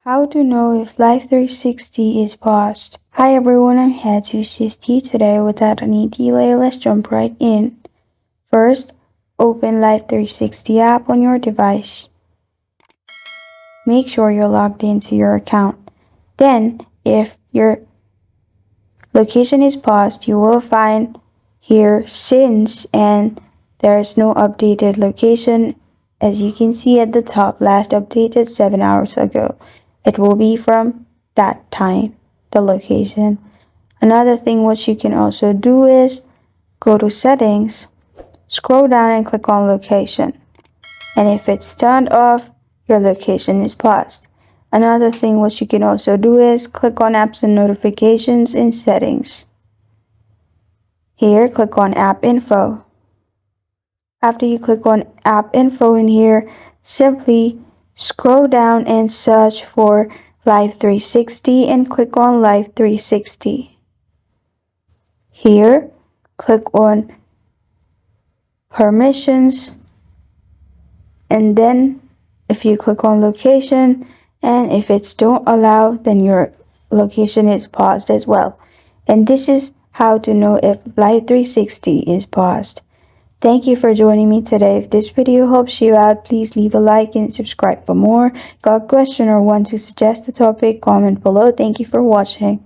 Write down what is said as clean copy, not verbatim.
How to know if Life360 is paused. Hi everyone, I'm here to assist you today. Without any delay, let's jump right in. First, open Life360 app on your device. Make sure you're logged into your account. Then, if your location is paused, you will find here since and there's no updated location. As you can see at the top, last updated 7 hours ago. It will be from that time, the location. Another thing what you can also do is go to settings, scroll down and click on location. And if it's turned off, your location is paused. Another thing what you can also do is click on apps and notifications in settings. Here, click on app info. After you click on app info in here, simply scroll down and search for Life360 and click on Life360. Here, click on permissions, and then if you click on location, and if it's don't allow, then your location is paused as well. And this is how to know if Life360 is paused. Thank you for joining me today. If this video helps you out, please leave a like and subscribe for more. Got a question or want to suggest a topic? Comment below. Thank you for watching.